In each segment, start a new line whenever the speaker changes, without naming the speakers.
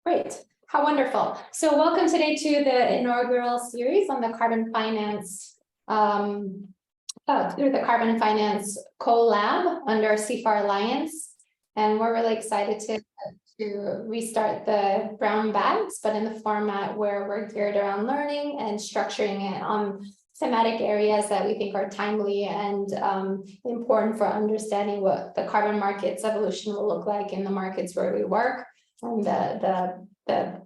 Great. How wonderful. So welcome today to the inaugural series on the carbon finance, through the Carbon Finance Collab under CFAR Alliance. And we're really excited to restart the brown bags, but in the format where we're geared around learning and structuring it on thematic areas that we think are timely and important for understanding what the carbon markets evolution will look like in the markets where we work and the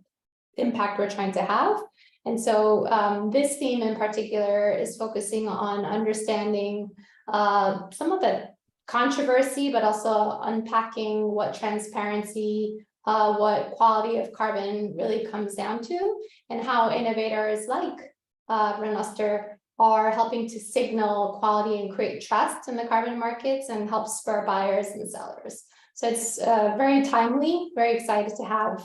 impact we're trying to have. And so this theme in particular is focusing on understanding some of the controversy, but also unpacking what transparency, what quality of carbon really comes down to, and how innovators like Renoster are helping to signal quality and create trust in the carbon markets and help spur buyers and sellers. So it's very timely, very excited to have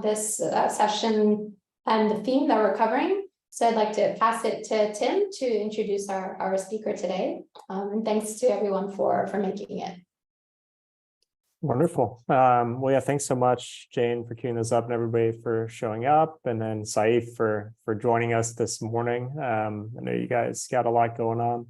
this session and the theme that we're covering. So I'd like to pass it to Tim to introduce our speaker today. And thanks to everyone for making it.
Wonderful. Well, yeah, thanks so much, Jane, for queuing this up, and everybody for showing up, and then Saif for joining us this morning. I know you guys got a lot going on,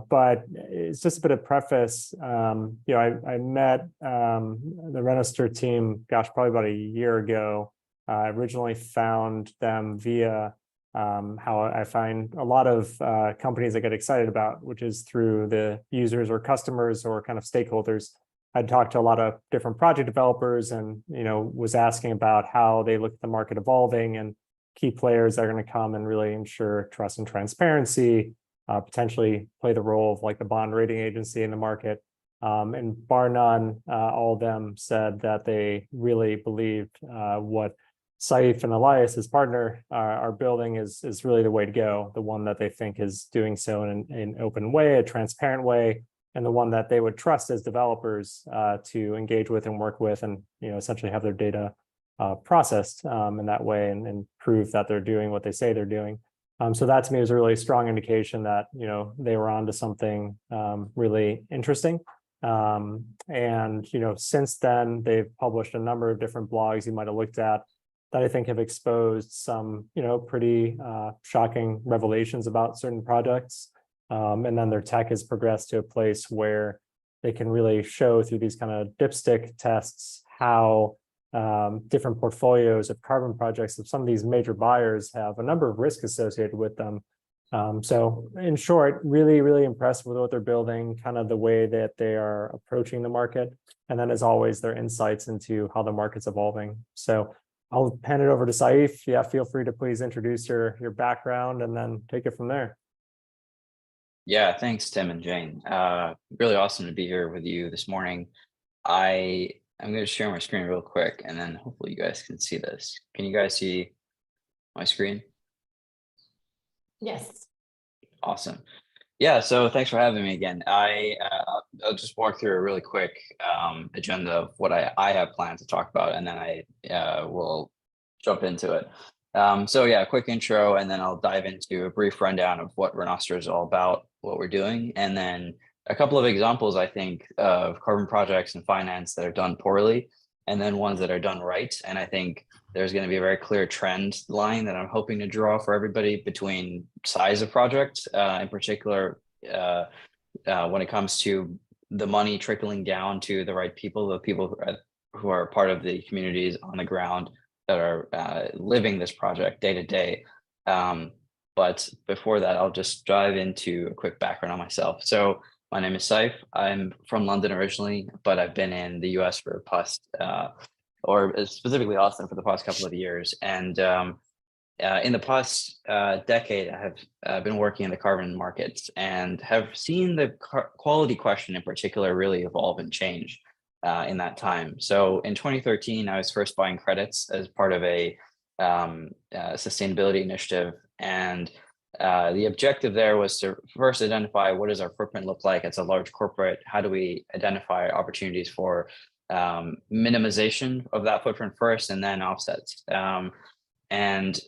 but it's just a bit of preface. I met the Renoster team, gosh, probably about a year ago. I originally found them via how I find a lot of companies I get excited about, which is through the users or customers or kind of stakeholders. I'd talked to a lot of different project developers and, was asking about how they look at the market evolving and key players that are going to come and really ensure trust and transparency, potentially play the role of like the bond rating agency in the market. And bar none, all of them said that they really believed what Saif and Elias, his partner, are building is really the way to go, the one that they think is doing so in an open way, a transparent way, and the one that they would trust as developers to engage with and work with and essentially have their data processed in that way and prove that they're doing what they say they're doing. So that to me was a really strong indication that they were onto something really interesting. And since then they've published a number of different blogs you might have looked at that I think have exposed some pretty shocking revelations about certain projects. And then their tech has progressed to a place where they can really show through these kind of dipstick tests how different portfolios of carbon projects of some of these major buyers have a number of risks associated with them. So in short, really, really impressed with what they're building, kind of the way that they are approaching the market. And then as always, their insights into how the market's evolving. So I'll hand it over to Saif. Yeah, feel free to please introduce your background and then take it from there.
Yeah, thanks, Tim and Jane. Really awesome to be here with you this morning. I'm going to share my screen real quick, and then hopefully you guys can see this. Can you guys see my screen?
Yes.
Awesome. Yeah, so thanks for having me again. I'll just walk through a really quick agenda of what I have planned to talk about, and then I will jump into it. So yeah, a quick intro, and then I'll dive into a brief rundown of what Renoster is all about, what we're doing, and then a couple of examples, I think, of carbon projects and finance that are done poorly, and then ones that are done right. And I think there's going to be a very clear trend line that I'm hoping to draw for everybody between size of projects, in particular, when it comes to the money trickling down to the right people, the people who are part of the communities on the ground that are living this project day to day. But before that, I'll just dive into a quick background on myself. So my name is Saif. I'm from London originally, but I've been in the US for the past, or specifically Austin for the past couple of years. And in the past decade, I have been working in the carbon markets and have seen the quality question in particular really evolve and change in that time. So in 2013, I was first buying credits as part of a sustainability initiative. And the objective there was to first identify what does our footprint look like as a large corporate? How do we identify opportunities for minimization of that footprint first, and then offsets? And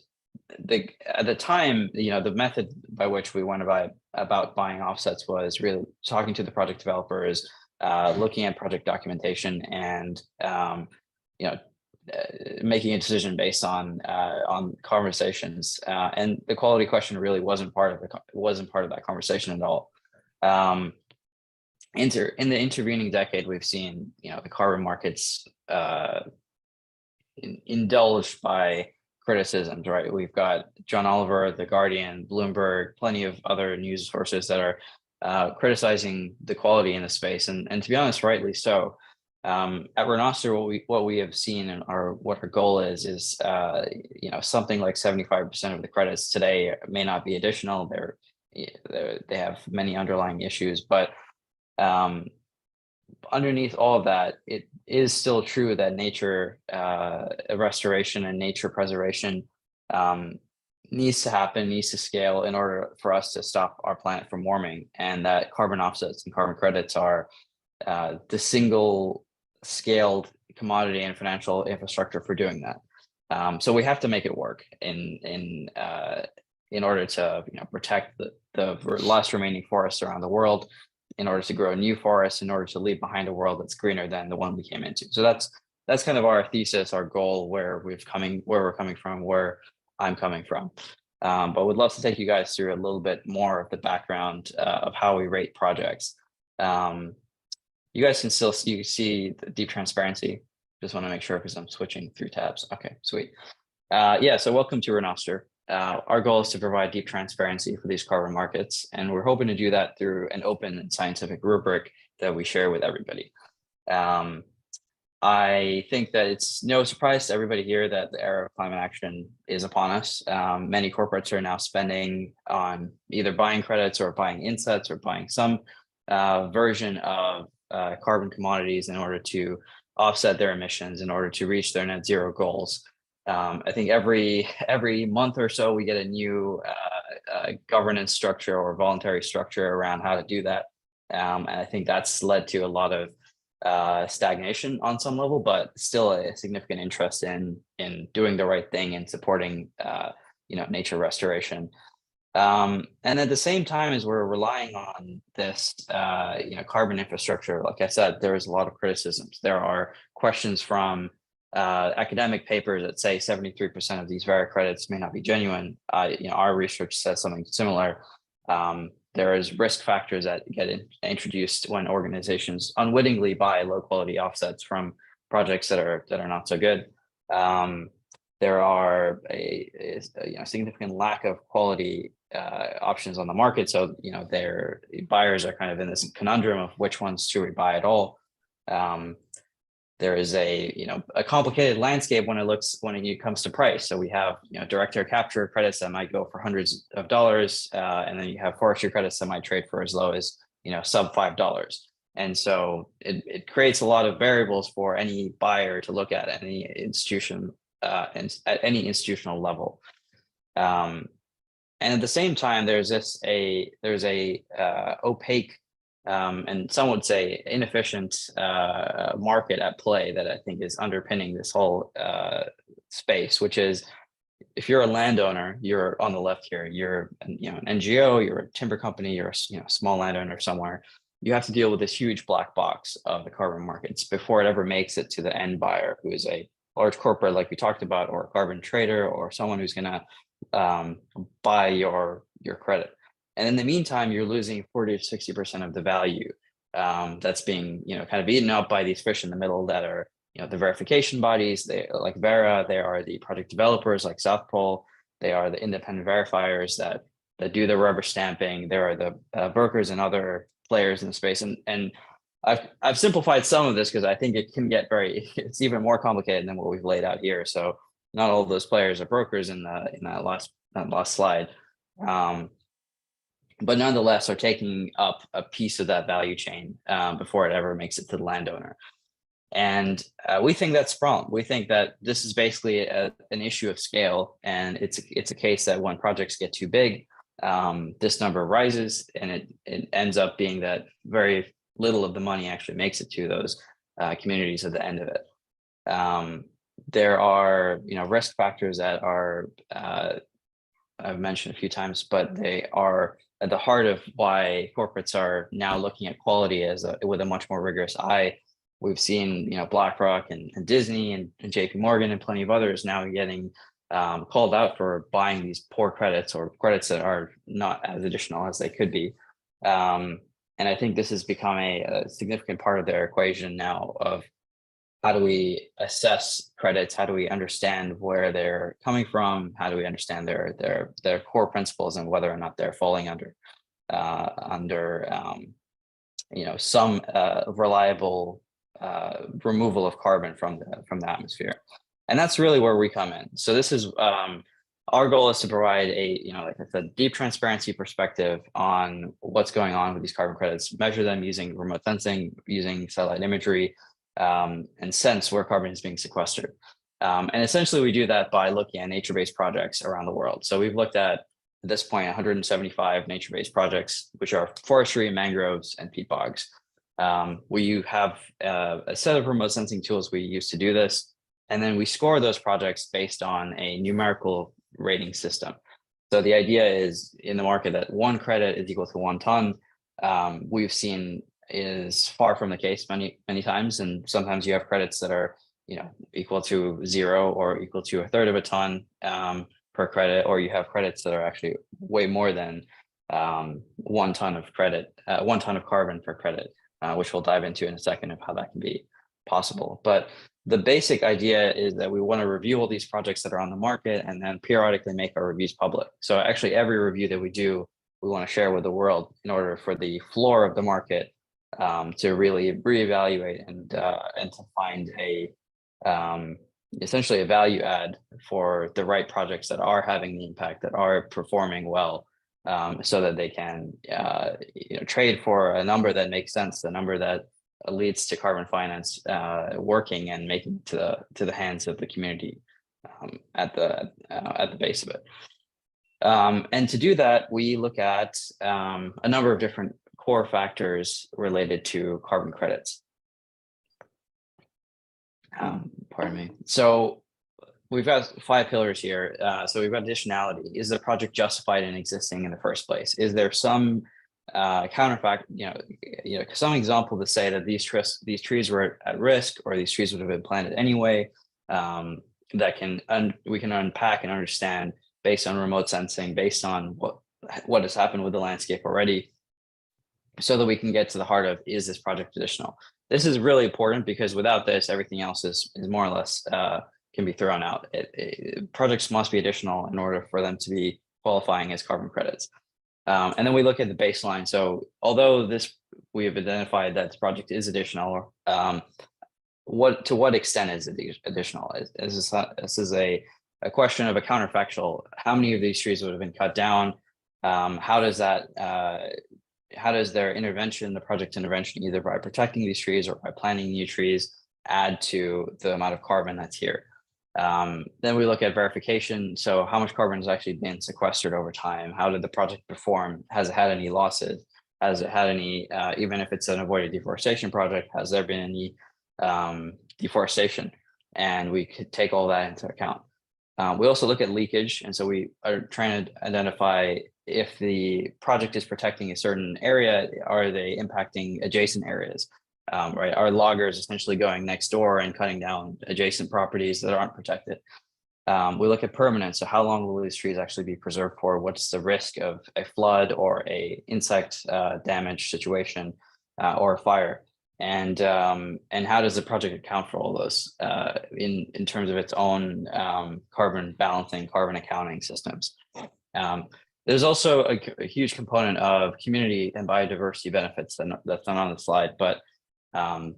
at the time, the method by which we went about buying offsets was really talking to the project developers, looking at project documentation, and making a decision based on conversations, and the quality question really wasn't part of that conversation at all. In the intervening decade, we've seen the carbon markets indulged by criticisms, right? We've got John Oliver, The Guardian, Bloomberg, plenty of other news sources that are criticizing the quality in the space, and to be honest, rightly so. At Renoster, what we have seen and what our goal is something like 75% of the credits today may not be additional. They have many underlying issues, but underneath all of that, it is still true that nature restoration and nature preservation needs to happen, needs to scale in order for us to stop our planet from warming, and that carbon offsets and carbon credits are the single scaled commodity and financial infrastructure for doing that. So we have to make it work in order to protect the last remaining forests around the world, in order to grow new forests, in order to leave behind a world that's greener than the one we came into. So that's kind of our thesis, our goal, where we're coming from, where I'm coming from. But would love to take you guys through a little bit more of the background of how we rate projects. You guys can still see the deep transparency. Just want to make sure because I'm switching through tabs. Okay, sweet. Yeah, so welcome to Renoster. Our goal is to provide deep transparency for these carbon markets, and we're hoping to do that through an open and scientific rubric that we share with everybody. I think that it's no surprise to everybody here that the era of climate action is upon us. Many corporates are now spending on either buying credits or buying insets or buying some version of carbon commodities in order to offset their emissions, in order to reach their net zero goals. I think every month or so we get a new governance structure or voluntary structure around how to do that. And I think that's led to a lot of stagnation on some level, but still a significant interest in doing the right thing and supporting nature restoration. And at the same time as we're relying on this carbon infrastructure, like I said, there is a lot of criticisms. There are questions from academic papers that say 73% of these VERA credits may not be genuine. Our research says something similar. There is risk factors that get introduced when organizations unwittingly buy low quality offsets from projects that are not so good. There are a significant lack of quality options on the market. So their buyers are kind of in this conundrum of which ones should we buy at all. There is a complicated landscape when it comes to price. So we have direct air capture credits that might go for hundreds of dollars, and then you have forestry credits that might trade for as low as sub $5. And so it creates a lot of variables for any buyer to look at any institution and at any institutional level. And at the same time, there's a opaque and some would say inefficient market at play that I think is underpinning this whole space, which is if you're a landowner, you're on the left here, you're an NGO, you're a timber company, you're a small landowner somewhere, you have to deal with this huge black box of the carbon markets before it ever makes it to the end buyer, who is a large corporate like we talked about, or a carbon trader, or someone who's going to buy your credit. And in the meantime, you're losing 40 to 60% of the value that's being, kind of eaten up by these fish in the middle that are, the verification bodies. They like Vera. They are the project developers like South Pole. They are the independent verifiers that do the rubber stamping. There are the brokers and other players in the space. And I've simplified some of this because I think it can get it's even more complicated than what we've laid out here. So not all of those players are brokers in that last slide. But nonetheless are taking up a piece of that value chain before it ever makes it to the landowner. And we think that's a problem. We think that this is basically an issue of scale, and it's a case that when projects get too big, this number rises, and it ends up being that very little of the money actually makes it to those communities at the end of it. There are risk factors that are I've mentioned a few times, but they are at the heart of why corporates are now looking at quality with a much more rigorous eye. we've seen, BlackRock and Disney and JP Morgan and plenty of others now getting called out for buying these poor credits or credits that are not as additional as they could be. And I think this has become a significant part of their equation now of how do we assess credits? How do we understand where they're coming from? How do we understand their core principles and whether or not they're falling under some reliable removal of carbon from the atmosphere? And that's really where we come in. So this is our goal is to provide like I said, deep transparency perspective on what's going on with these carbon credits, measure them using remote sensing, using satellite imagery, and sense where carbon is being sequestered. And essentially we do that by looking at nature-based projects around the world. So we've looked at this point, 175 nature-based projects, which are forestry, mangroves, and peat bogs. We have a set of remote sensing tools we use to do this. And then we score those projects based on a numerical rating system. So the idea is in the market that 1 credit is equal to 1 ton. We've seen is far from the case many times, and sometimes you have credits that are equal to 0 or equal to 1/3 of a ton per credit, or you have credits that are actually way more than 1 ton of credit, 1 ton of carbon per credit, which we'll dive into in a second of how that can be possible. But the basic idea is that we want to review all these projects that are on the market and then periodically make our reviews public. So actually every review that we do, we want to share with the world in order for the floor of the market to really reevaluate and to find essentially a value add for the right projects that are having the impact, that are performing well, so that they can trade for a number that makes sense, the number that leads to carbon finance working and making to the hands of the community at the base of it. And to do that, we look at a number of different core factors related to carbon credits. Pardon me. So we've got 5 pillars here. So we've got additionality. Is the project justified in existing in the first place? Is there some counterfact, some example to say that these trees were at risk, or these trees would have been planted anyway, that we can unpack and understand based on remote sensing, based on what has happened with the landscape already, so that we can get to the heart of, is this project additional? This is really important because without this, everything else is more or less can be thrown out. Projects must be additional in order for them to be qualifying as carbon credits. And then we look at the baseline. So although we have identified that the project is additional, to what extent is it additional? This is a question of a counterfactual. How many of these trees would have been cut down? How does their intervention, the project intervention, either by protecting these trees or by planting new trees, add to the amount of carbon that's here? Then we look at verification. So how much carbon has actually been sequestered over time? How did the project perform? Has it had any losses? Has it had any, even if it's an avoided deforestation project, has there been any deforestation? And we could take all that into account. We also look at leakage. And so we are trying to identify if the project is protecting a certain area, are they impacting adjacent areas? Right? Are loggers essentially going next door and cutting down adjacent properties that aren't protected? We look at permanence. So how long will these trees actually be preserved for? What's the risk of a flood or a insect damage situation or a fire? And how does the project account for all those in terms of its own carbon balancing, carbon accounting systems? There's also a huge component of community and biodiversity benefits that's not on the slide, but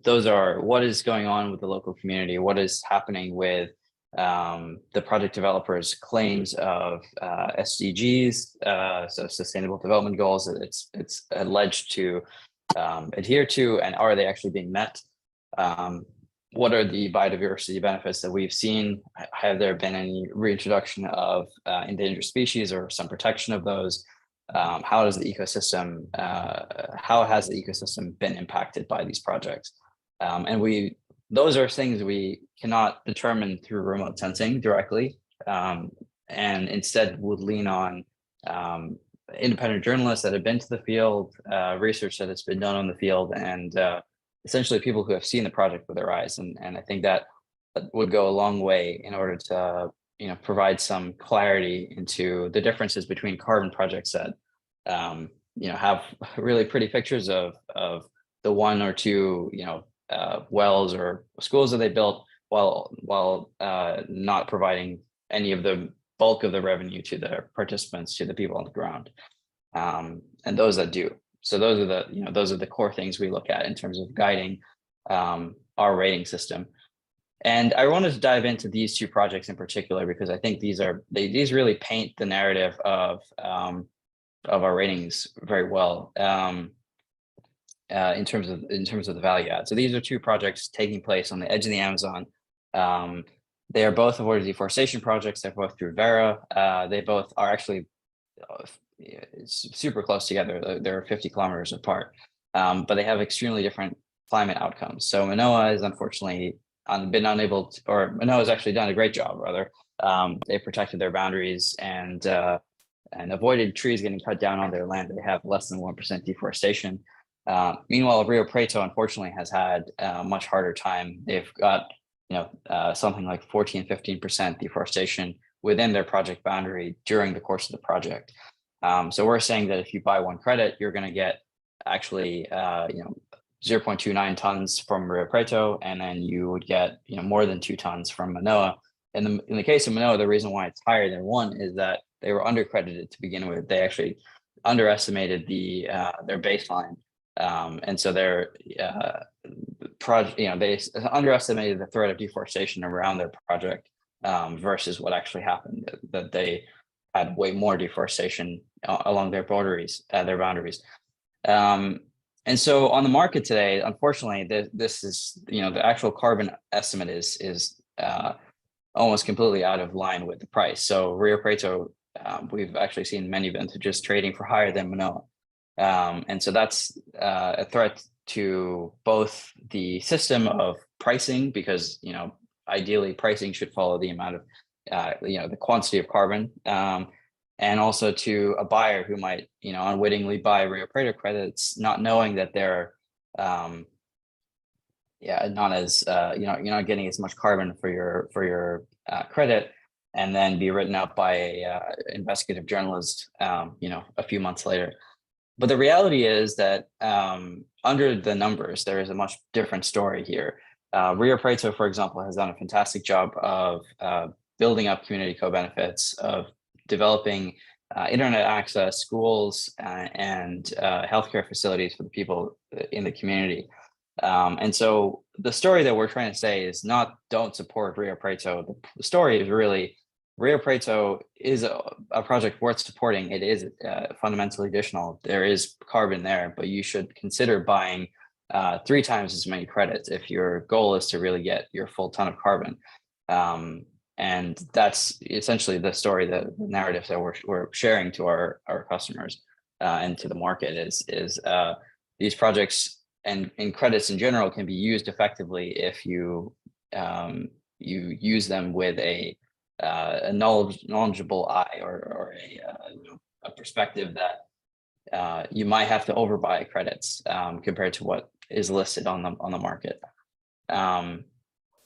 those are what is going on with the local community, what is happening with the project developers' claims of SDGs, so Sustainable Development Goals. It's alleged to adhere to, and are they actually being met? What are the biodiversity benefits that we've seen? Have there been any reintroduction of endangered species or some protection of those? How has the ecosystem been impacted by these projects? And those are things we cannot determine through remote sensing directly, and instead would lean on independent journalists that have been to the field, research that has been done on the field, and essentially people who have seen the project with their eyes. And I think that would go a long way in order to, provide some clarity into the differences between carbon projects that, have really pretty pictures of the one or two, wells or schools that they built, while not providing any of the bulk of the revenue to the participants, to the people on the ground, and those that do. So those are the core things we look at in terms of guiding our rating system. And I wanted to dive into these two projects in particular because I think these really paint the narrative of our ratings very well, in terms of the value add. So these are two projects taking place on the edge of the Amazon. They are both avoided deforestation projects. They're both through Vera. They both are actually super close together. They're 50 kilometers apart, but they have extremely different climate outcomes. So Manoa is unfortunately been unable to, or Manoa has actually done a great job, rather. They protected their boundaries and avoided trees getting cut down on their land. They have less than 1% deforestation. Meanwhile, Rio Preto unfortunately has had a much harder time. They've got something like 14-15% deforestation within their project boundary during the course of the project. So we're saying that if you buy one credit, you're going to get actually 0.29 tons from Rio Preto, and then you would get more than 2 tons from Manoa. In the case of Manoa, the reason why it's higher than 1 is that they were undercredited to begin with. They actually underestimated their baseline, and so their project, they underestimated the threat of deforestation around their project versus what actually happened. That they had way more deforestation along their boundaries. And so on the market today, unfortunately, this is the actual carbon estimate is almost completely out of line with the price. So Rio Preto, we've actually seen many vintages trading for higher than Manoa, and so that's a threat to both the system of pricing, because ideally pricing should follow the amount of the quantity of carbon. And also to a buyer who might, unwittingly buy Rio Preto credits, not knowing that they're, not as, you're not getting as much carbon for your credit, and then be written up by a investigative journalist, a few months later. But the reality is that under the numbers, there is a much different story here. Rio Preto, for example, has done a fantastic job of building up community co-benefits, of developing internet access, schools, and healthcare facilities for the people in the community. And so the story that we're trying to say is not don't support Rio Preto. The story is really Rio Preto is a project worth supporting. It is fundamentally additional. There is carbon there, but you should consider buying 3 times as many credits if your goal is to really get your full ton of carbon. And that's essentially the story, the narrative that we're sharing to our customers and to the market is these projects and credits in general can be used effectively if you use them with a knowledgeable eye or a perspective that you might have to overbuy credits compared to what is listed on the market.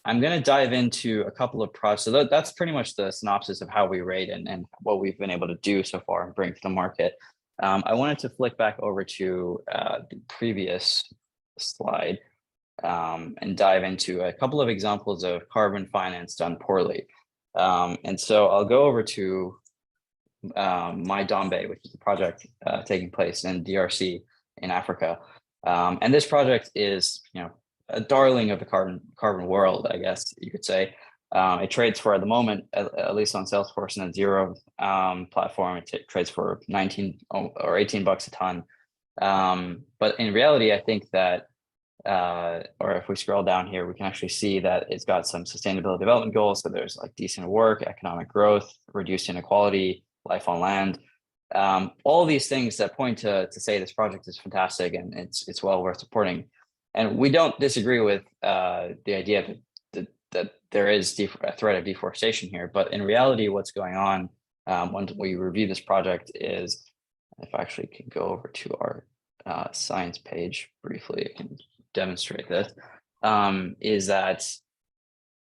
I'm going to dive into a couple of projects. So that's pretty much the synopsis of how we rate and what we've been able to do so far and bring to the market. I wanted to flick back over to the previous slide and dive into a couple of examples of carbon finance done poorly. And so I'll go over to My Dombe, which is a project taking place in DRC in Africa. And this project is, a darling of the carbon world, I guess you could say. It trades for, at the moment, at least on Salesforce and Zero platform, it trades for 19 or 18 bucks a ton. But in reality, I think that, or if we scroll down here, we can actually see that it's got some sustainability development goals. So there's like decent work, economic growth, reduced inequality, life on land. All these things that point to say this project is fantastic and it's well worth supporting. And we don't disagree with the idea that there is a threat of deforestation here. But in reality, what's going on when we review this project is, if I actually can go over to our science page briefly, I can demonstrate this, is that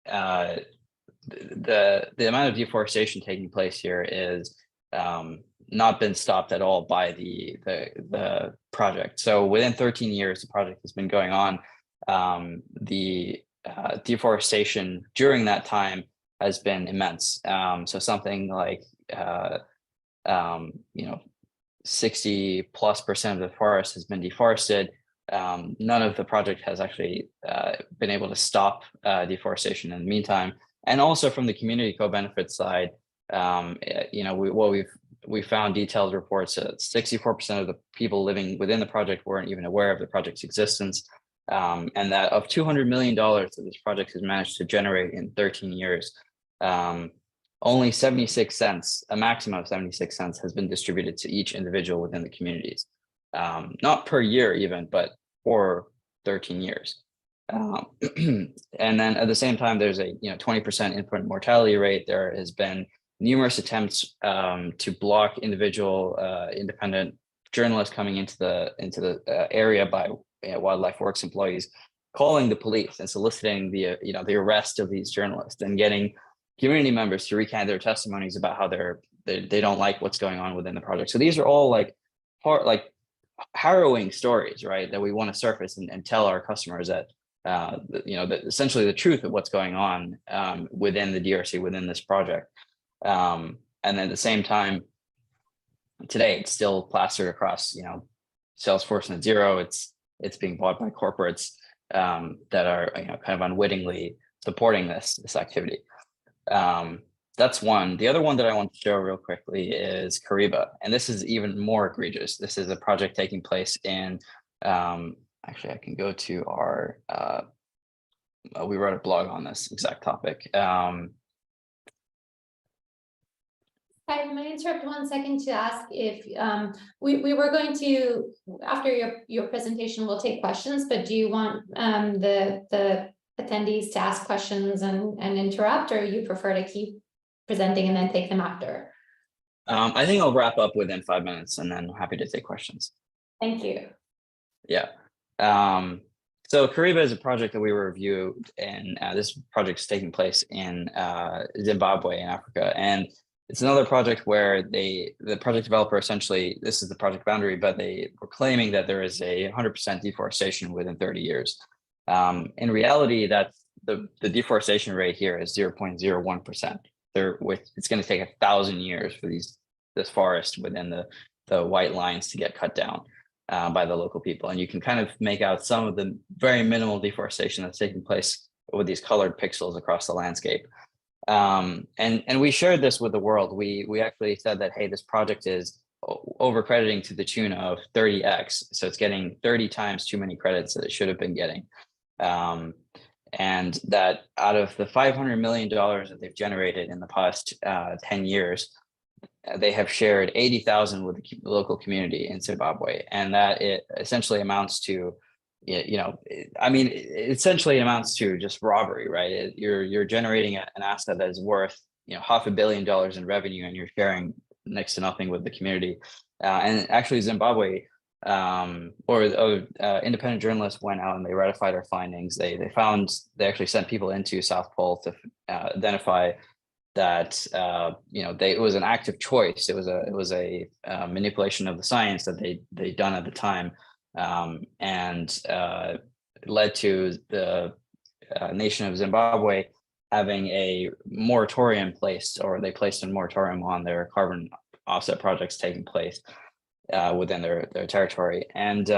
the amount of deforestation taking place here is not been stopped at all by the project. So within 13 years, the project has been going on. The deforestation during that time has been immense. So something like 60+% of the forest has been deforested. None of the project has actually been able to stop deforestation in the meantime. And also from the community co-benefit side, we found detailed reports that 64% of the people living within the project weren't even aware of the project's existence. And that of $200 million that this project has managed to generate in 13 years, only 76 cents, a maximum of 76 cents, has been distributed to each individual within the communities. Not per year even, but for 13 years. And then at the same time, there's a 20% infant mortality rate. There has been numerous attempts to block individual independent journalists coming into the area by Wildlife Works employees, calling the police and soliciting the arrest of these journalists and getting community members to recant their testimonies about how they don't like what's going on within the project. So these are all harrowing stories, right, that we want to surface and tell our customers that essentially the truth of what's going on within the DRC, within this project. And then at the same time, today it's still plastered across Salesforce and Xero. It's being bought by corporates that are kind of unwittingly supporting this activity. That's one. The other one that I want to show real quickly is Kariba, and this is even more egregious. This is a project taking place in actually, I can go to our we wrote a blog on this exact topic.
I might interrupt 1 second to ask if we were going to, after your presentation, we'll take questions, but do you want the attendees to ask questions and interrupt, or you prefer to keep presenting and then take them after?
I think I'll wrap up within 5 minutes and then happy to take questions.
Thank you.
Yeah. So Kariba is a project that we reviewed, and this project is taking place in Zimbabwe in Africa. And it's another project where the project developer, essentially, this is the project boundary, but they were claiming that there is a 100% deforestation within 30 years. In reality, that's the deforestation rate here is 0.01%. It's going to take 1,000 years for this forest within the white lines to get cut down by the local people. And you can kind of make out some of the very minimal deforestation that's taking place with these colored pixels across the landscape. And we shared this with the world. We actually said that, hey, this project is over-crediting to the tune of 30x. So it's getting 30 times too many credits that it should have been getting. And that out of the $500 million that they've generated in the past 10 years, they have shared 80,000 with the local community in Zimbabwe. And that it essentially amounts to, essentially it amounts to just robbery, right? You're generating an asset that is worth, $500 million in revenue, and you're sharing next to nothing with the community. And actually Zimbabwe, independent journalists went out and they ratified our findings. They actually sent people into South Pole to identify that it was an active choice. It was a manipulation of the science that they'd done at the time, and led to the nation of Zimbabwe having a moratorium placed, or they placed a moratorium on their carbon offset projects taking place within their territory. And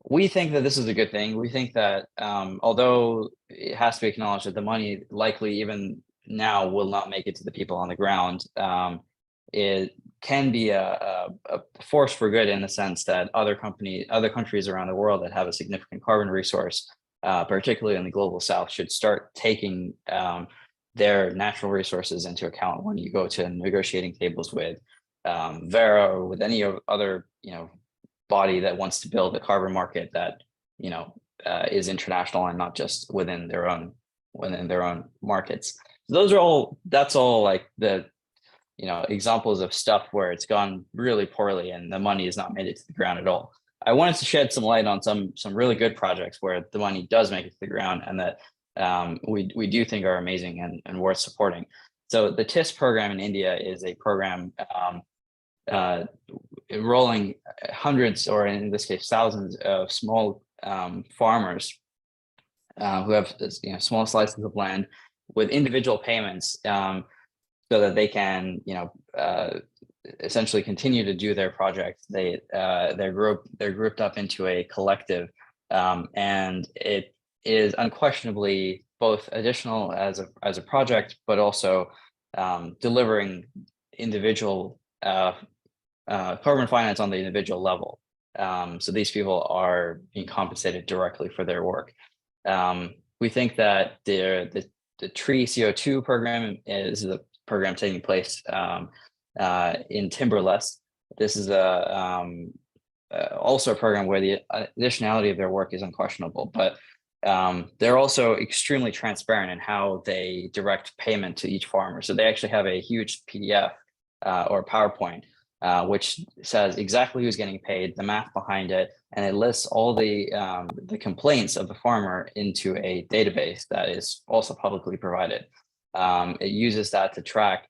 we think that this is a good thing. We think that although it has to be acknowledged that the money likely even now will not make it to the people on the ground, it can be a force for good in the sense that other countries around the world that have a significant carbon resource, particularly in the global south, should start taking their natural resources into account when you go to negotiating tables with Vera or with any other body that wants to build a carbon market that is international and not just within their own markets. That's all like the examples of stuff where it's gone really poorly and the money has not made it to the ground at all. I wanted to shed some light on some really good projects where the money does make it to the ground, and that we do think are amazing and worth supporting. So the TIS program in India is a program enrolling hundreds, or in this case thousands, of small farmers who have small slices of land with individual payments, so that they can essentially continue to do their project. They're grouped up into a collective, and it is unquestionably both additional as a project, but also delivering individual carbon finance on the individual level. So these people are being compensated directly for their work. We think that the tree CO2 program is a program taking place in Timberless. This is also a program where the additionality of their work is unquestionable, but they're also extremely transparent in how they direct payment to each farmer. So they actually have a huge PDF or PowerPoint, which says exactly who's getting paid, the math behind it, and it lists all the complaints of the farmer into a database that is also publicly provided. It uses that to track,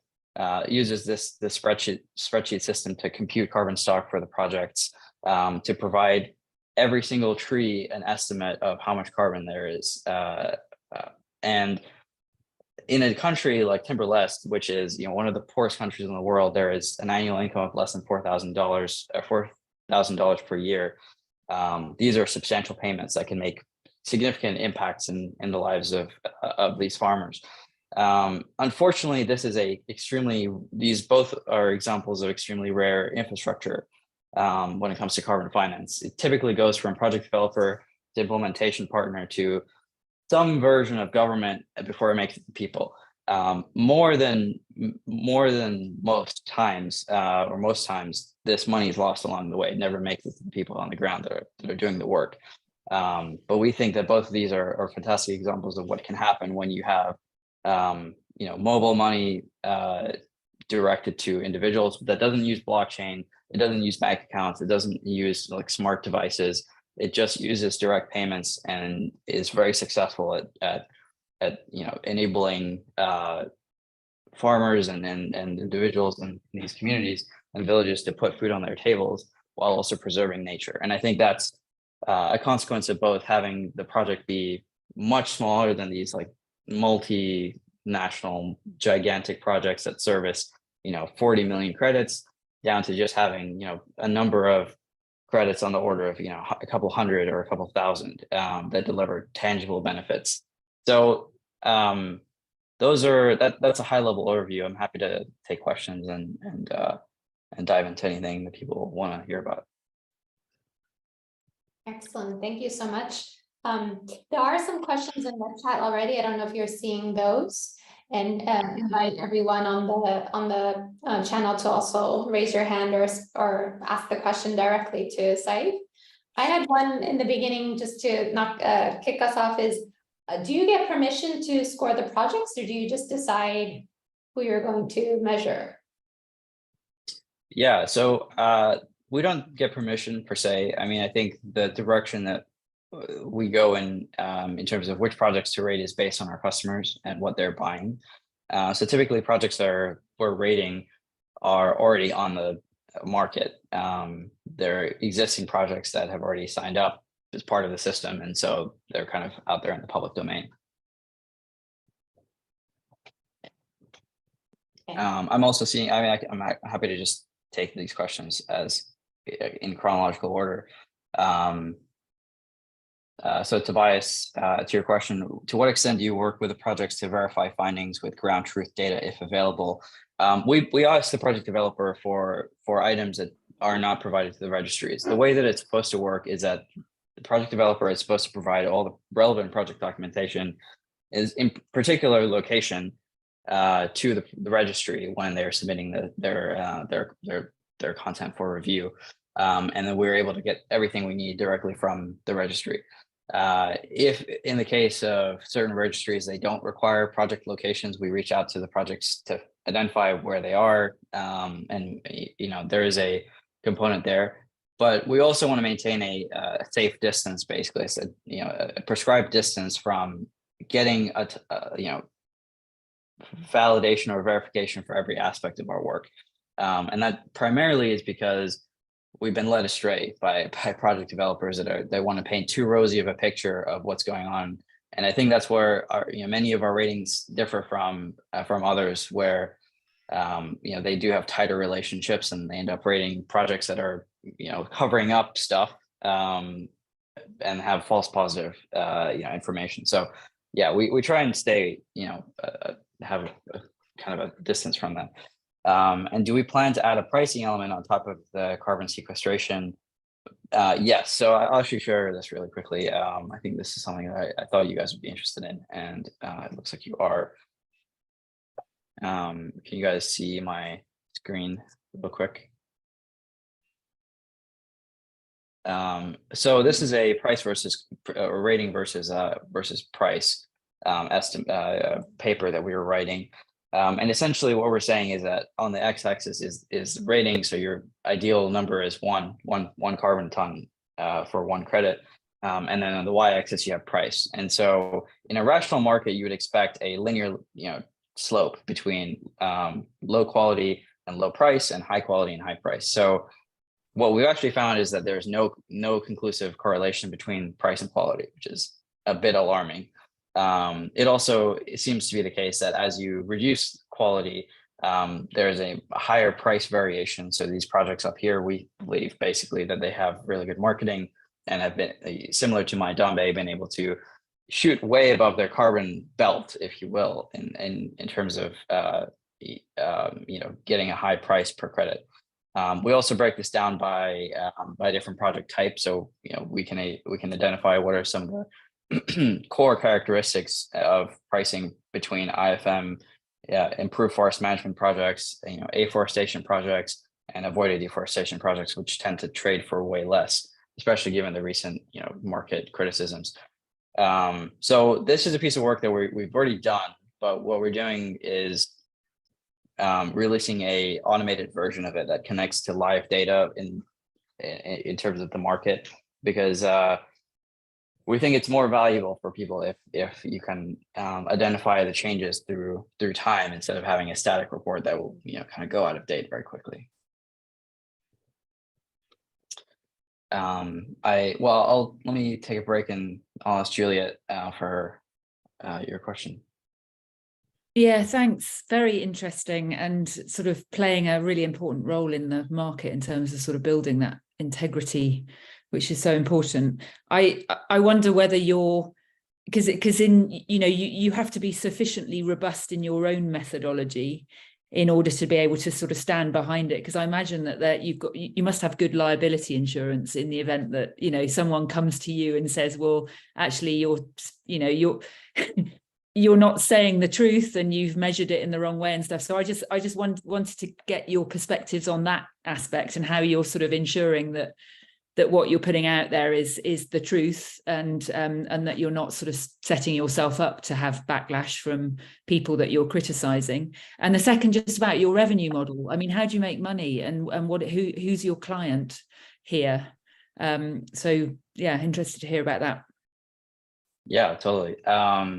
uses this spreadsheet system to compute carbon stock for the projects, to provide every single tree an estimate of how much carbon there is. And in a country like Timor-Leste, which is one of the poorest countries in the world, there is an annual income of less than $4,000 per year. These are substantial payments that can make significant impacts in the lives of these farmers. Unfortunately, these both are examples of extremely rare infrastructure when it comes to carbon finance. It typically goes from project developer to implementation partner to some version of government before it makes it to people. More than most times, this money is lost along the way. It never makes it to the people on the ground that are doing the work. But we think that both of these are fantastic examples of what can happen when you have mobile money directed to individuals that doesn't use blockchain. It doesn't use bank accounts. It doesn't use like smart devices. It just uses direct payments and is very successful at enabling farmers and individuals in these communities and villages to put food on their tables while also preserving nature. And I think that's a consequence of both having the project be much smaller than these like multinational gigantic projects that service 40 million credits, down to just having a number of credits on the order of a couple hundred or a couple thousand that deliver tangible benefits. So that's a high level overview. I'm happy to take questions and dive into anything that people want to hear about.
Excellent, thank you so much. There are some questions in the chat already. I don't know if you're seeing those, and invite everyone on the channel to also raise your hand or ask the question directly to Saif. I had one in the beginning just to kick us off is, do you get permission to score the projects, or do you just decide who you're going to measure?
Yeah, so we don't get permission per se. I mean, I think the direction that we go in terms of which projects to rate is based on our customers and what they're buying. So typically projects that we're rating are already on the market. They're existing projects that have already signed up as part of the system, and so they're kind of out there in the public domain.
Okay.
I'm also seeing, I'm happy to just take these questions as in chronological order. So Tobias, to your question, to what extent do you work with the projects to verify findings with ground truth data if available? We ask the project developer for items that are not provided to the registries. The way that it's supposed to work is that the project developer is supposed to provide all the relevant project documentation, is in particular location, to the registry when they're submitting their content for review. And then we're able to get everything we need directly from the registry. If in the case of certain registries, they don't require project locations, we reach out to the projects to identify where they are. And there is a component there. but we also want to maintain a safe distance, basically, so, a prescribed distance from getting a validation or verification for every aspect of our work. And that primarily is because we've been led astray by project developers that they want to paint too rosy of a picture of what's going on. And I think that's where many of our ratings differ from others, where they do have tighter relationships and they end up rating projects that are covering up stuff and have false positive information. So yeah, we try and stay have a kind of a distance from that. And do we plan to add a pricing element on top of the carbon sequestration? Yes. So I'll actually share this really quickly. I think this is something that I thought you guys would be interested in, and it looks like you are. Can you guys see my screen real quick? So this is a price versus rating versus price estimate paper that we were writing. And essentially what we're saying is that on the x-axis is rating. So your ideal number is one carbon ton for one credit. And then on the y-axis, you have price. And so in a rational market, you would expect a linear slope between low quality and low price and high quality and high price. So what we actually found is that there's no conclusive correlation between price and quality, which is a bit alarming. It seems to be the case that as you reduce quality, there's a higher price variation. So these projects up here, we believe basically that they have really good marketing and have been similar to my Dombe, been able to shoot way above their carbon belt, if you will, in terms of getting a high price per credit. We also break this down by different project types, so we can identify what are some of the core characteristics of pricing between IFM, improved forest management projects, afforestation projects, and avoided deforestation projects, which tend to trade for way less, especially given the recent market criticisms. So this is a piece of work that we've already done, but what we're doing is releasing a automated version of it that connects to live data in terms of the market, because we think it's more valuable for people if you can identify the changes through time instead of having a static report that will kind of go out of date very quickly. Let me take a break and I'll ask Juliet for your question.
Yeah, thanks. Very interesting, and sort of playing a really important role in the market in terms of sort of building that integrity, which is so important. I wonder whether because you have to be sufficiently robust in your own methodology in order to be able to sort of stand behind it. Because I imagine that you must have good liability insurance in the event that someone comes to you and says, well, actually you're not saying the truth and you've measured it in the wrong way and stuff. So I just wanted to get your perspectives on that aspect and how you're sort of ensuring that what you're putting out there is the truth, and that you're not sort of setting yourself up to have backlash from people that you're criticizing. And the second, just about your revenue model. I mean, how do you make money, and who's your client here? So yeah, interested to hear about that.
Yeah, totally.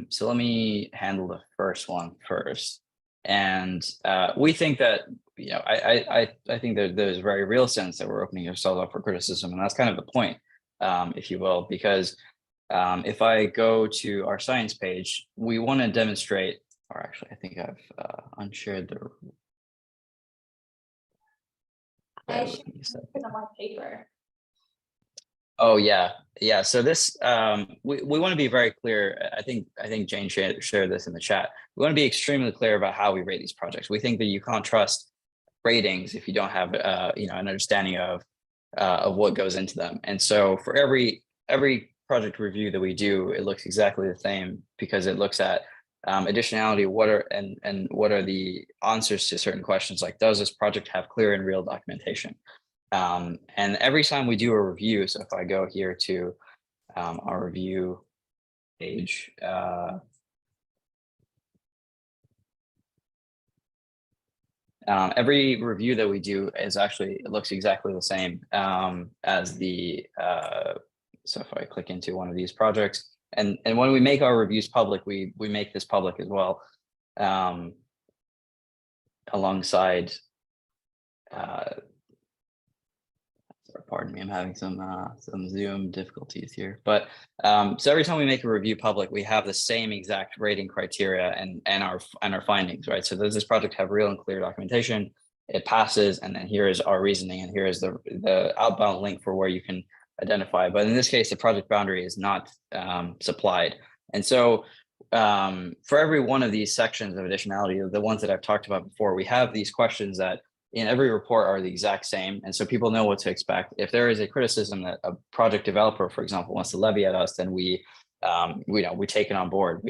So let me handle the first one first. And we think that, I think that there's a very real sense that we're opening ourselves up for criticism. And that's kind of the point, if you will, because if I go to our science page, we want to demonstrate, or actually, I think I've unshared the.
I shared it on my paper.
Oh yeah. So this we want to be very clear. I think Jane shared this in the chat. We want to be extremely clear about how we rate these projects. We think that you can't trust ratings if you don't have an understanding of what goes into them. And so for every project review that we do, it looks exactly the same, because it looks at additionality, what are the answers to certain questions, like does this project have clear and real documentation? And every time we do a review, so if I go here to our review page, Every review that we do is actually, it looks exactly the same as the, so if I click into one of these projects, and when we make our reviews public, we make this public as well, alongside, pardon me, I'm having some Zoom difficulties here. But so every time we make a review public, we have the same exact rating criteria and our findings, right? So does this project have real and clear documentation? It passes, and then here is our reasoning, and here is the outbound link for where you can identify. But in this case, the project boundary is not supplied. And so for every one of these sections of additionality, the ones that I've talked about before, we have these questions that in every report are the exact same. And so people know what to expect. If there is a criticism that a project developer, for example, wants to levy at us, then we take it on board.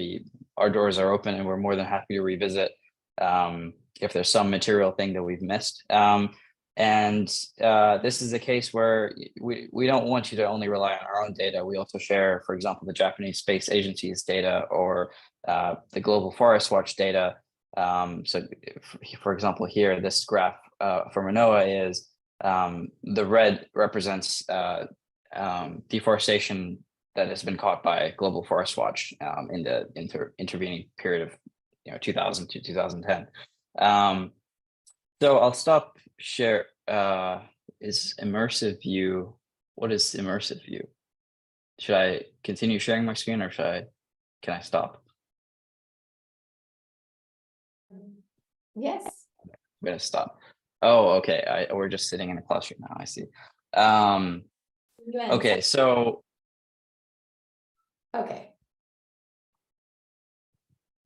Our doors are open, and we're more than happy to revisit if there's some material thing that we've missed. This is a case where we don't want you to only rely on our own data. We also share, for example, the Japanese Space Agency's data, or the Global Forest Watch data. So for example, here, this graph from Renoa is the red represents deforestation that has been caught by Global Forest Watch in the intervening period of 2000 to 2010. So I'll stop share. Is immersive view? What is immersive view? Should I continue sharing my screen, or can I stop?
Yes.
I'm gonna stop. Oh, okay. We're just sitting in a classroom now. I see. Okay, so.
Okay.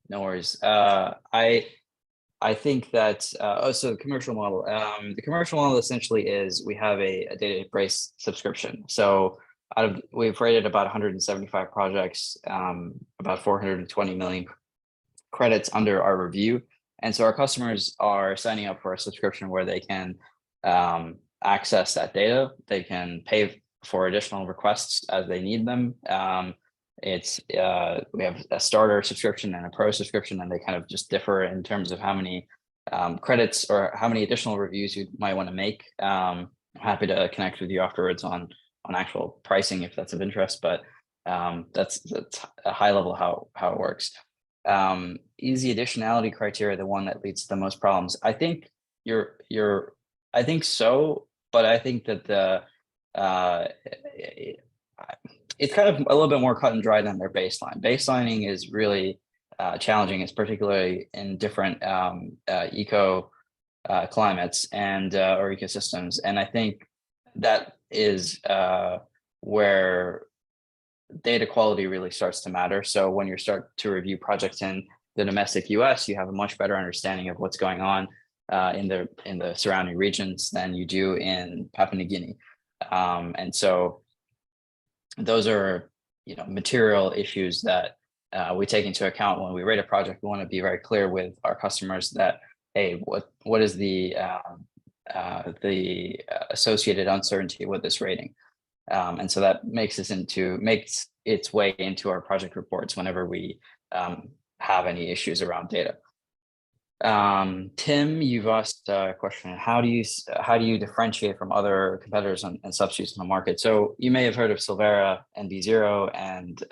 No worries. I think that so the commercial model. The commercial model essentially is we have a database subscription. So we've rated about 175 projects, about 420 million credits under our review. And so our customers are signing up for a subscription where they can access that data. They can pay for additional requests as they need them. We have a starter subscription and a pro subscription, and they kind of just differ in terms of how many credits or how many additional reviews you might want to make. I'm happy to connect with you afterwards on actual pricing if that's of interest, but that's a high level how it works. Easy additionality criteria, the one that leads to the most problems. I think I think so, but I think that it's kind of a little bit more cut and dry than their baseline. Baselining is really challenging, it's particularly in different climates and or ecosystems. And I think that is where data quality really starts to matter. So when you start to review projects in the domestic US, you have a much better understanding of what's going on in the surrounding regions than you do in Papua New Guinea. And so those are material issues that we take into account when we rate a project. We want to be very clear with our customers that, hey, what is the associated uncertainty with this rating? And so that makes its way into our project reports whenever we have any issues around data. Tim, you've asked a question: how do you differentiate from other competitors and substitutes in the market? So you may have heard of Silvera, NB0, and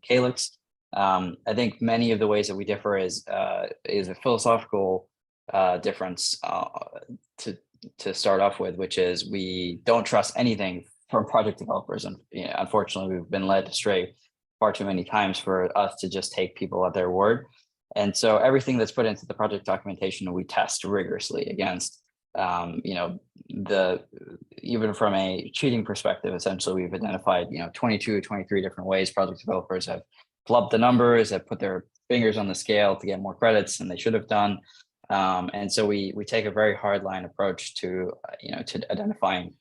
Calyx. I think many of the ways that we differ is a philosophical difference to start off with, which is we don't trust anything from project developers, and unfortunately we've been led astray far too many times for us to just take people at their word. And so everything that's put into the project documentation, we test rigorously against, even from a cheating perspective. Essentially, we've identified, 22, 23 different ways project developers have flubbed the numbers, have put their fingers on the scale to get more credits than they should have done. And so we take a very hard line approach to identifying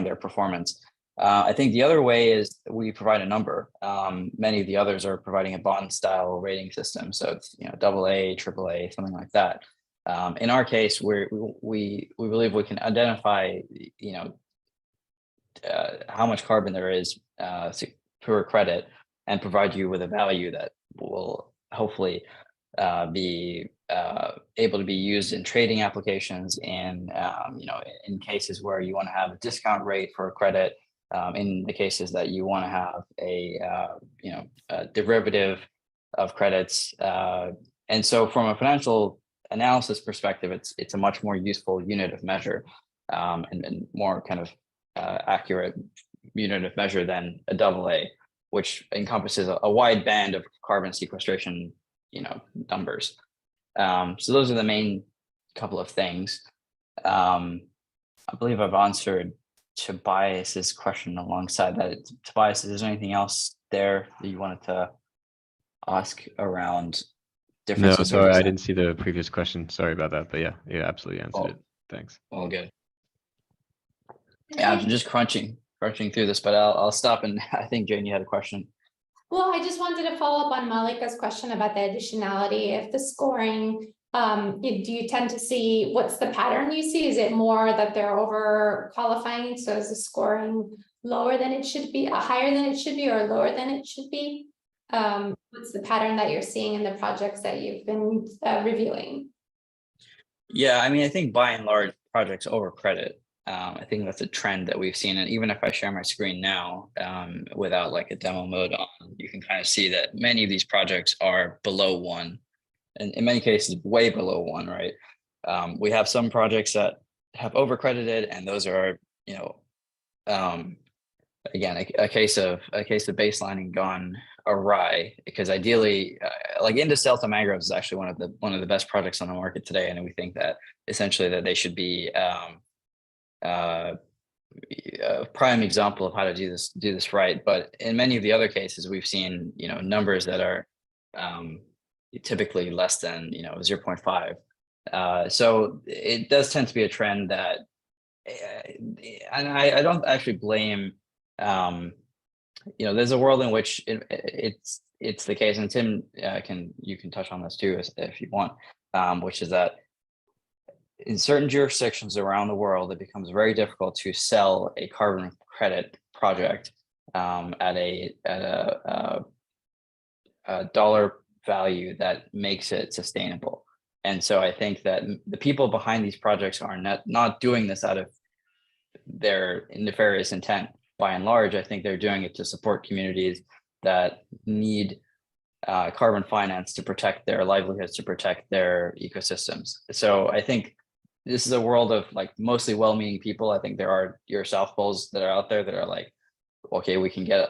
their performance. I think the other way is we provide a number. Many of the others are providing a bond style rating system. So it's AA, AAA, something like that. In our case, we believe we can identify how much carbon there is per credit and provide you with a value that will hopefully be able to be used in trading applications, in in cases where you want to have a discount rate for a credit, in the cases that you want to have a derivative of credits. And so from a financial analysis perspective, it's a much more useful unit of measure, and more kind of accurate unit of measure than a AA, which encompasses a wide band of carbon sequestration, numbers. So those are the main couple of things. I believe I've answered Tobias's question alongside that. Tobias, is there anything else there that you wanted to ask around
No,
differences?
sorry, I didn't see the previous question. Sorry about that, but yeah, absolutely answered it. Thanks.
All good. Yeah, I'm just crunching through this, but I'll stop. And I think Jane, you had a question.
Well, I just wanted to follow up on Malika's question about the additionality of the scoring. Do you tend to see, what's the pattern you see? Is it more that they're over qualifying? So is the scoring lower than it should be, higher than it should be, or lower than it should be? What's the pattern that you're seeing in the projects that you've been reviewing?
Yeah, I mean, I think by and large, projects over credit. I think that's a trend that we've seen. And even if I share my screen now, without like a demo mode on, you can kind of see that many of these projects are below 1, and in many cases, way below 1, right? We have some projects that have overcredited, and those are, again, a case of baselining gone awry, because ideally, like Indus Delta Mangroves is actually one of the best projects on the market today. And we think that essentially that they should be a prime example of how to do this right. But in many of the other cases, we've seen, numbers that are typically less than, 0.5. So it does tend to be a trend that, and I don't actually blame, there's a world in which it's the case, and Tim you can touch on this too if you want, which is that in certain jurisdictions around the world, it becomes very difficult to sell a carbon credit project at a dollar value that makes it sustainable. And so I think that the people behind these projects are not doing this out of their nefarious intent. By and large, I think they're doing it to support communities that need carbon finance to protect their livelihoods, to protect their ecosystems. So I think this is a world of like mostly well-meaning people. I think there are your South Poles that are out there that are like, okay, we can get,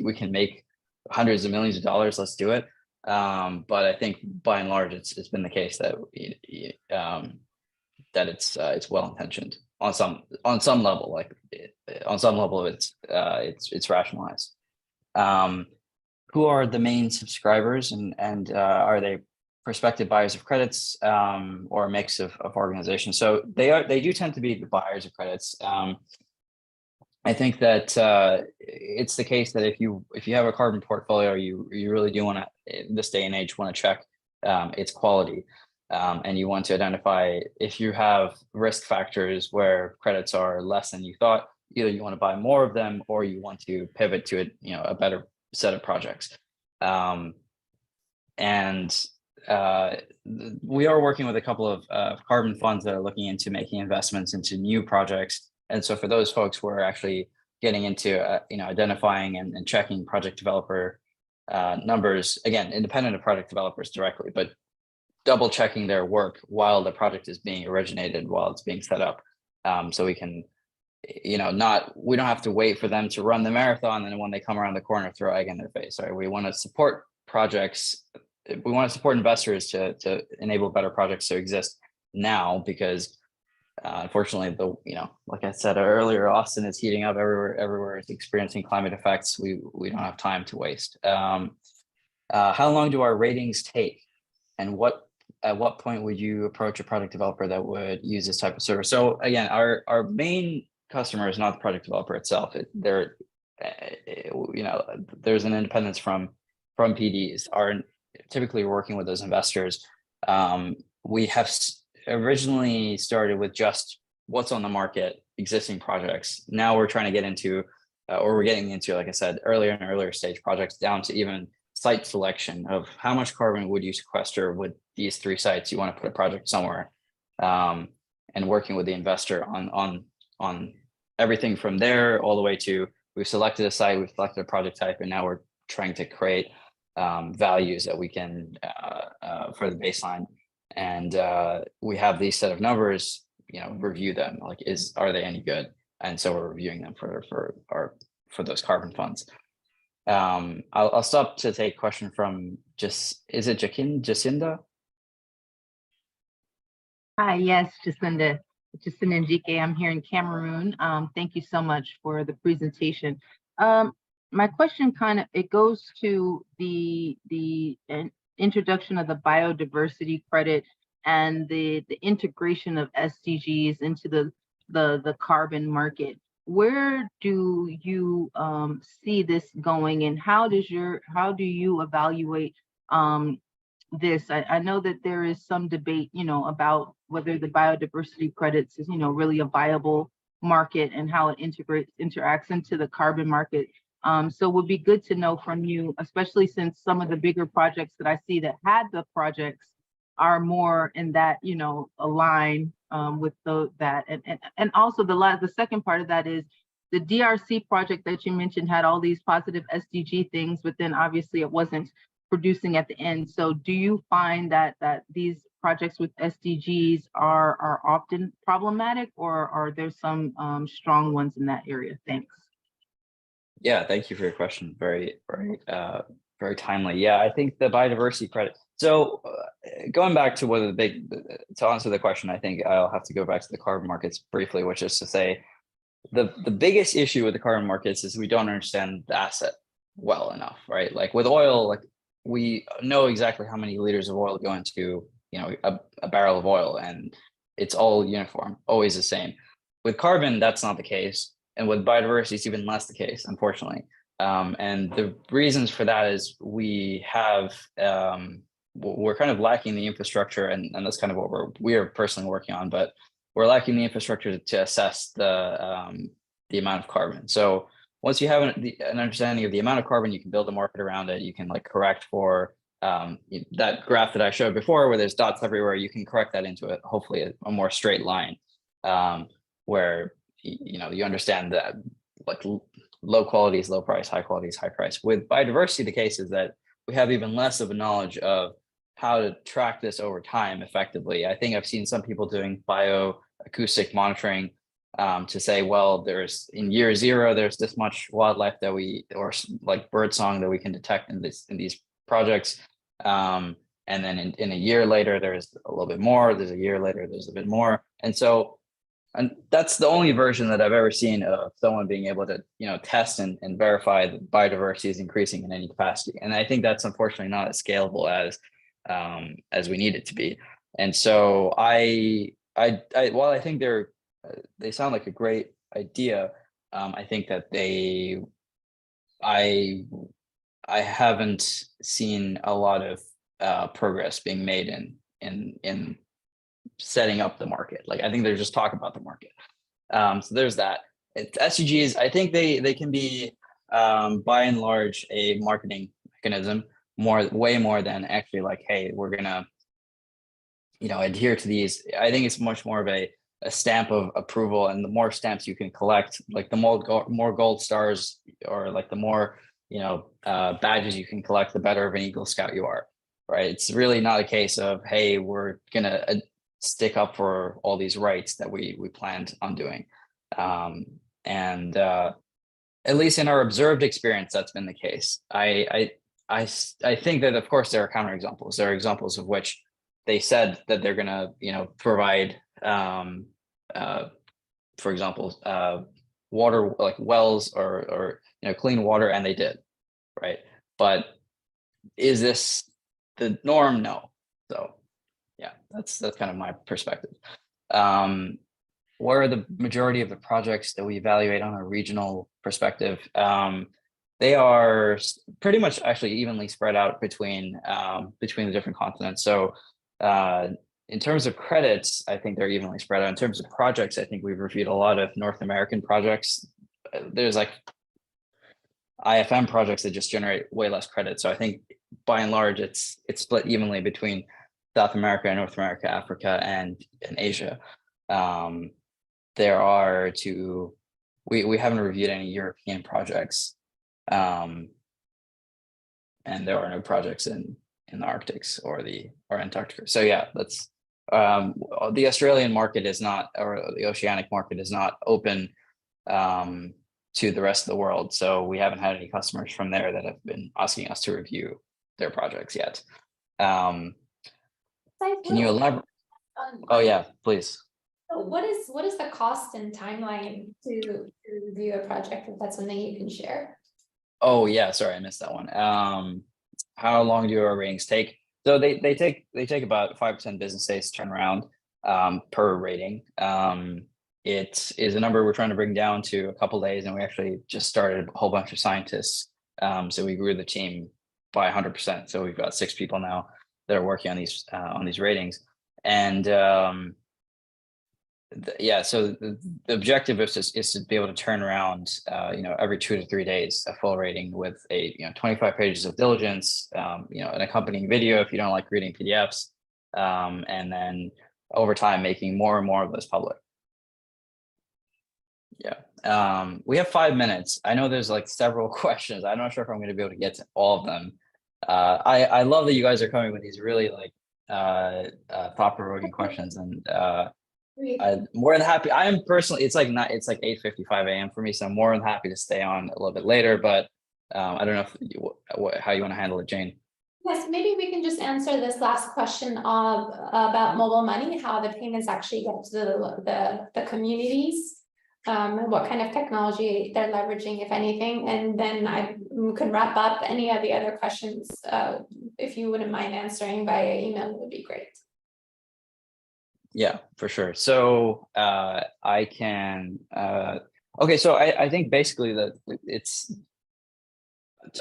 we can make hundreds of millions of dollars. Let's do it. But I think by and large, it's been the case that that it's well-intentioned on some level. Like on some level, it's rationalized. Who are the main subscribers, and are they prospective buyers of credits, or a mix of organizations? So they do tend to be the buyers of credits. I think that it's the case that if you have a carbon portfolio, you really do want to, in this day and age, want to check its quality, and you want to identify if you have risk factors where credits are less than you thought. Either you want to buy more of them, or you want to pivot to a better set of projects. And we are working with a couple of carbon funds that are looking into making investments into new projects. And so for those folks who are actually getting into identifying and checking project developer numbers, again, independent of project developers directly, but double checking their work while the project is being originated, while it's being set up, so we can we don't have to wait for them to run the marathon, and when they come around the corner, throw egg in their face. Right? We want to support projects. We want to support investors to enable better projects to exist now, because unfortunately, like I said earlier, Austin is heating up everywhere. It's experiencing climate effects. We don't have time to waste. How long do our ratings take, and at what point would you approach a product developer that would use this type of service? So again, our main customer is not the product developer itself. There's an independence from PDs. Typically working with those investors. We have originally started with just what's on the market, existing projects. Now we're trying to get into, or we're getting into, like I said, earlier and earlier stage projects, down to even site selection of how much carbon would you sequester with these 3 sites. You want to put a project somewhere, and working with the investor on everything from there all the way to, we've selected a site, we've selected a project type, and now we're trying to create values that we can for the baseline. And we have these set of numbers, review them, like, are they any good? And so we're reviewing them for those carbon funds. I'll stop to take a question from is it Jacinda?
Hi, yes, Jacinda Njike. I'm here in Cameroon. Thank you so much for the presentation. My question it goes to the introduction of the biodiversity credit and the integration of SDGs into the carbon market. Where do you see this going, and how do you evaluate this? I know that there is some debate, about whether the biodiversity credits is, really a viable market and how it interacts into the carbon market. So it would be good to know from you, especially since some of the bigger projects that I see that had the projects are more in that, align with that. And also the second part of that is the DRC project that you mentioned had all these positive SDG things, but then obviously it wasn't producing at the end. So do you find that these projects with SDGs are often problematic, or are there some strong ones in that area? Thanks.
Yeah, thank you for your question. Very, very timely. Yeah, I think the biodiversity credit. So going back to to answer the question, I think I'll have to go back to the carbon markets briefly, which is to say the biggest issue with the carbon markets is we don't understand the asset well enough, right? Like with oil, like we know exactly how many liters of oil go into, a barrel of oil, and it's all uniform, always the same. With carbon, that's not the case. And with biodiversity, it's even less the case, unfortunately. And the reasons for that is we're kind of lacking the infrastructure, and that's kind of what we are personally working on, but we're lacking the infrastructure to assess the amount of carbon. So once you have an understanding of the amount of carbon, you can build a market around it. You can correct for that graph that I showed before, where there's dots everywhere. You can correct that into hopefully a more straight line, where you understand that low quality is low price, high quality is high price. With biodiversity, the case is that we have even less of a knowledge of how to track this over time effectively. I think I've seen some people doing bioacoustic monitoring to say, well, in year 0, there's this much wildlife or birdsong that we can detect in these projects. And then in a year later, there's a little bit more. There's a year later, there's a bit more. And that's the only version that I've ever seen of someone being able to, test and verify that biodiversity is increasing in any capacity. And I think that's unfortunately not as scalable as we need it to be. And so while I think they sound like a great idea, I think that I haven't seen a lot of progress being made in setting up the market. I think they're just talking about the market. So there's that. SDGs, I think they can be by and large a marketing mechanism, way more than actually hey, we're gonna adhere to these. I think it's much more of a stamp of approval, and the more stamps you can collect, the more gold stars, or the more badges you can collect, the better of an Eagle Scout you are, right? It's really not a case of, hey, we're gonna stick up for all these rights that we planned on doing. And at least in our observed experience, that's been the case. I think that, of course, there are counterexamples. There are examples of which they said that they're gonna, provide, for example, water, wells or clean water, and they did, right? But is this the norm? No. So yeah, that's kind of my perspective. What are the majority of the projects that we evaluate on a regional perspective? They are pretty much actually evenly spread out between the different continents. So in terms of credits, I think they're evenly spread out. In terms of projects, I think we've reviewed a lot of North American projects. There's IFM projects that just generate way less credit. So I think by and large, it's split evenly between South America, North America, Africa, and Asia. There are we haven't reviewed any European projects, and there are no projects in the Arctics or Antarctica. So yeah, that's the Australian market is not, or the oceanic market is not open to the rest of the world. So we haven't had any customers from there that have been asking us to review their projects yet. Can you elaborate? Oh yeah, please.
So what is the cost and timeline to review a project, if that's something you can share?
Oh yeah, sorry, I missed that one. How long do our ratings take? So they take about 5 to 10 business days to turn around per rating. It is a number we're trying to bring down to a couple days, and we actually just started a whole bunch of scientists. So we grew the team by 100%. So we've got 6 people now that are working on these ratings, and yeah. So the objective is to be able to turn around, every 2 to 3 days, a full rating with 25 pages of diligence, an accompanying video if you don't like reading PDFs, and then over time making more and more of those public. Yeah. We have 5 minutes. I know there's like several questions. I'm not sure if I'm going to be able to get to all of them. I love that you guys are coming with these really like thought-provoking questions, and I'm more than happy. I am personally, it's like 8:55 a.m. for me, so I'm more than happy to stay on a little bit later, but I don't know how you want to handle it, Jane.
Yes, maybe we can just answer this last question about mobile money, how the payments actually get to the communities, and what kind of technology they're leveraging, if anything. And then I could wrap up any of the other questions, if you wouldn't mind answering via email, would be great.
Yeah, for sure. So I can, okay, so I think basically that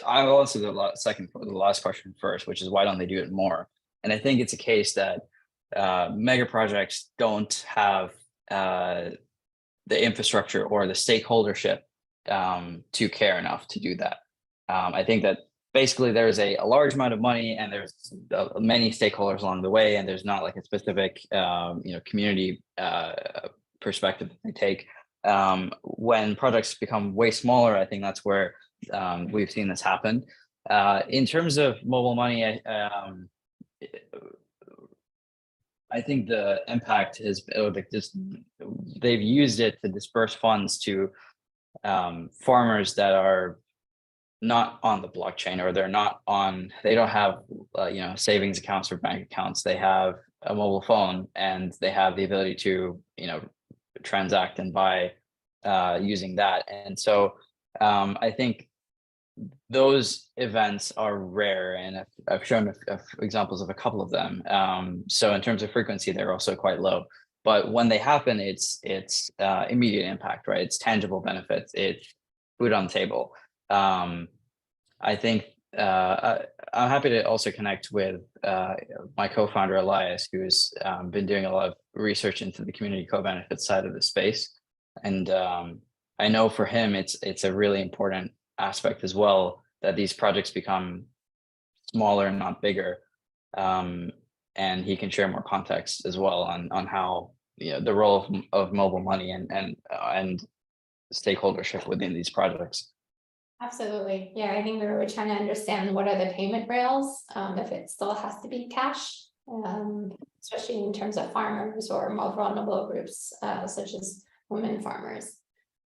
I'll answer the last question first, which is why don't they do it more? And I think it's a case that mega projects don't have the infrastructure or the stakeholdership to care enough to do that. I think that basically there's a large amount of money, and there's many stakeholders along the way, and there's not like a specific community perspective that they take. When projects become way smaller, I think that's where we've seen this happen. In terms of mobile money, I think the impact has they've used it to disperse funds to farmers that are not on the blockchain, or they don't have savings accounts or bank accounts. They have a mobile phone, and they have the ability to transact and buy using that. And so I think those events are rare, and I've shown examples of a couple of them. So in terms of frequency, they're also quite low. But when they happen, it's immediate impact, right? It's tangible benefits. It's food on the table. I think I'm happy to also connect with my co-founder Elias, who's been doing a lot of research into the community co-benefit side of the space, and I know for him it's a really important aspect as well, that these projects become smaller and not bigger, and he can share more context as well on how the role of mobile money and stakeholdership within these projects.
Absolutely. Yeah, I think we were trying to understand what are the payment rails, if it still has to be cash, especially in terms of farmers or more vulnerable groups, such as women farmers.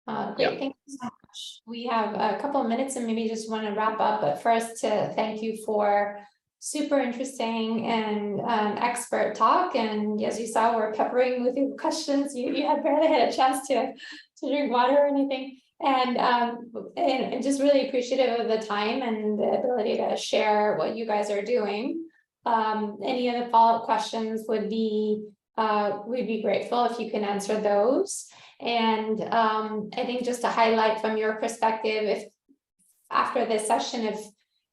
Great,
Yeah.
thank you so much. We have a couple of minutes and maybe just want to wrap up, but first to thank you for super interesting and expert talk. And as you saw, we're peppering with your questions. You had barely had a chance to drink water or anything. And just really appreciative of the time and the ability to share what you guys are doing. Any of the follow-up questions would be we'd be grateful if you can answer those. And I think just to highlight from your perspective, if after this session,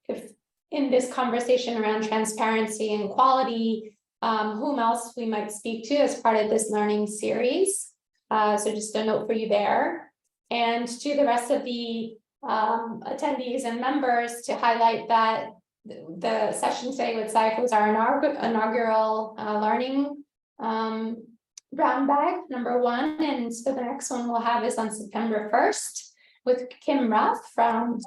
if in this conversation around transparency and quality, whom else we might speak to as part of this learning series. So just a note for you there. And to the rest of the attendees and members to highlight that the session today with Saif was our inaugural learning brown bag #1, and so the next one we'll have is on September 1st with Kim Ruff from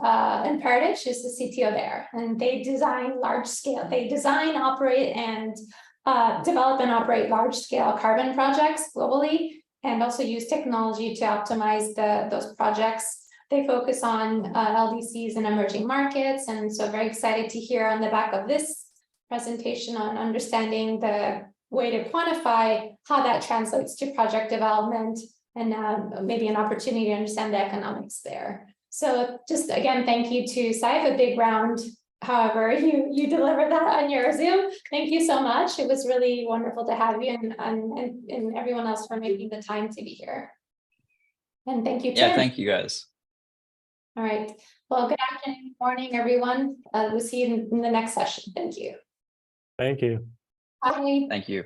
Imperative. She's the CTO there, and they design operate and develop and operate large-scale carbon projects globally, and also use technology to optimize those projects. They focus on LDCs and emerging markets, and so very excited to hear on the back of this presentation on understanding the way to quantify how that translates to project development, and maybe an opportunity to understand the economics there. So just again, thank you to Saif, a big round. However, you delivered that on your Zoom. Thank you so much. It was really wonderful to have you, and everyone else for making the time to be here. And thank you, Tim.
Yeah, thank you guys.
All right. Well, good afternoon, morning, everyone. We'll see you in the next session. Thank you.
Thank you.
Bye.
Thank you.